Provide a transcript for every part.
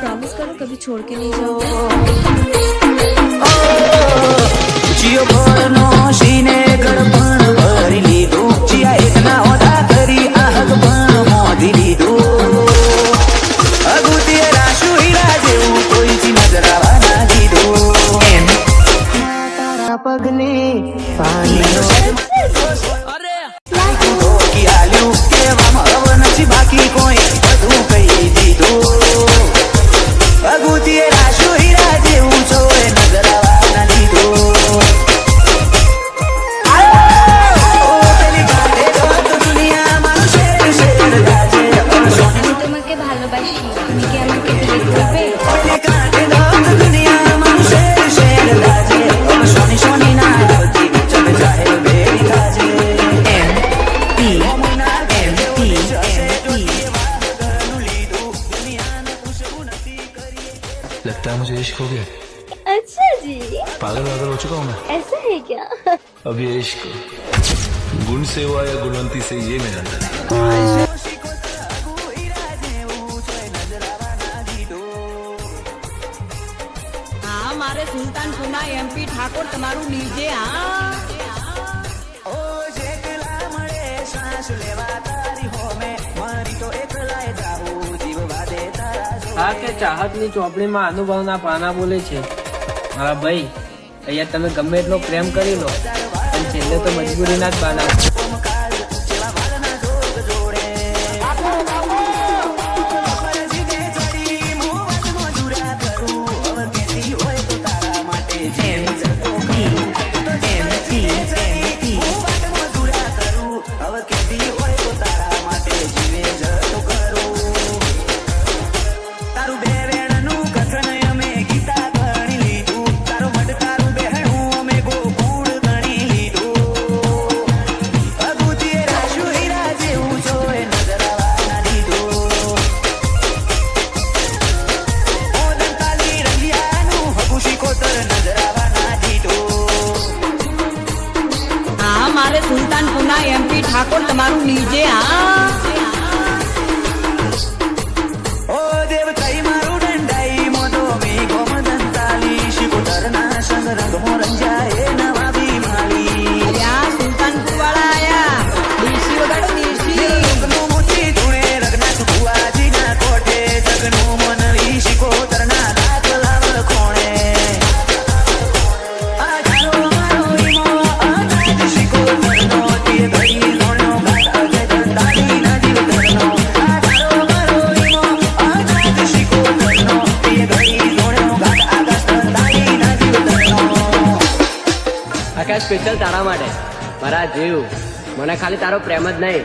Promise करो कभी छोड़ के नहीं जाओगे। जियो भरनो शीने गड़पण भरी लीधो जिया एक ना होता करी आहक पण मोदी लीधो अगुती राशु हीरा जेवू कोई ची नजर आवा ना दीधो एम तारा पगने पानी तो की आल्यू केवामां હવે નથી બાકી કોઈ બધું કહી દીધું અગુતી રાશુ હીરા જેવું છો એ નજર આવા ના દીધો তোমাকে ভালোবাসি, তুমি কি আমাকে বিয়ে করবে? लगता है मुझे इश्क हो गया। अच्छा जी, पागल वागल हो चुका हूँ मैं। ऐसा है क्या? अब ये इश्क गुण से हुआ या गुणवंती से ये मैं जानता नहीं। हाँ मारे सुल्तानपुर एमपी ठाकुर तमारू नीचे हाँ હા કે ચાહતની ચોપડીમાં અનુભવના પાના બોલે છે મારા ભાઈ અહીંયા તમે ગમે એટલો પ્રેમ કરી લો પણ છેલ્લે તો મજબૂરીના જ બાના हाँ मारे सुल्तानपुर एमपी ठाकुर तमारू नीचे हाँ ओ देवताई मारू दंडाई मोदो मी गोमदंताली शिकोतर ना संग रंग मोरंजाए नवा बीमाली यहाँ सुल्तानपुर वाला आया डीसी वगैरह डीसी रंगनो मोती धुणे रगनाथ बुआजी ना कोठे जगनो मनवी शिकोतर ना दाखलाव कोणे आजारो मारो ईमो आजाद शिकोतर नो ते भई लोणो घाट अगे दंडाली ना जीव धरनो आजारो मारो ईमो आजाद शिकोतर नो ते भई लोणो घाट आकाश दंडाली ना जीव धरनो આખા સ્પેશિયલ તારા માટે મારા જીવ મને ખાલી તારો પ્રેમ જ નહીં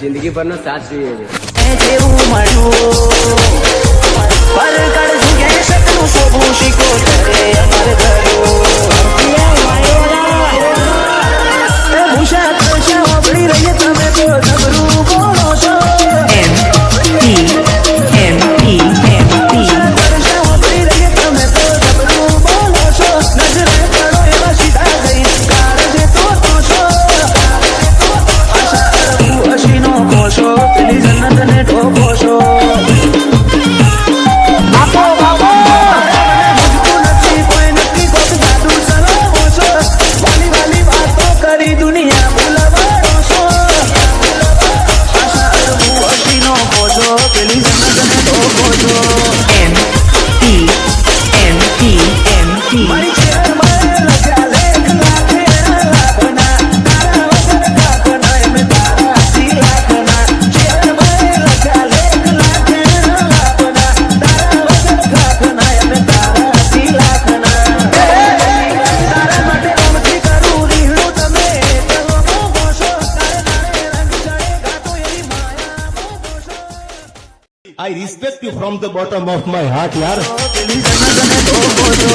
જિંદગીભરનો સાથ જોઈએ છે જેવું મળ્યું પરગડ જુગે શકનું શોભું શિકોતરે અમર ધરો ભૂષા તરસા ઓગળી રહી તમે તો જબરું બોલો છો તરસા ઓગળી રહી તમે તો જબરું બોલો છો નજરે પડો એવા સીધા જઈ કાળજે તો છો આશા અરબુ હસીનો કોશો પેલી જન્નત ને ઢોકો છો આપો બાબો મુજકો નથી કોઈ નથી કોક જાદુ ચલાવો છો વાલી વાલી વાતો કરી દુનિયા ભૂલવાડો છો આશા અરબુ હસીનો કોશો પેલી જન્નત ને ઢોકો છો મારી શેરમાં લખ્યા લેખ લાખે લાખના તારા વગર કાકના એમ તારા સી લાખના શેરમાં લખ્યા લેખ લાખે લાખના તારા વગર કાકના એમ તારા સી લાખના તારા માટે અમથી કરું રીહણું તમે ચલો મોગોશો તારે તારે રંગ ચડેગા તો એની માયા મોગોશો I respect you from the bottom of my heart, yaar. પેલી જન્નત ને ઢોકો છો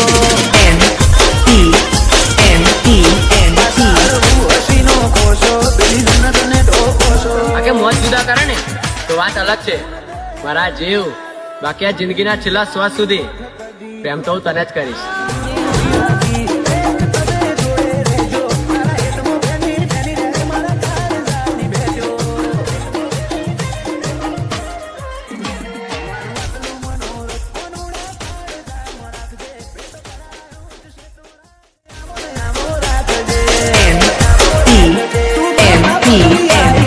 હસીનો કોશો પેલી જન્નત ને ઢોકો છો આખે મોત જુદા કરે ને તો વાત અલગ છે મારા જીવ બાકી આ જિંદગીના છેલ્લા શ્વાસ સુધી પ્રેમ તો હું તને જ કરીશ EM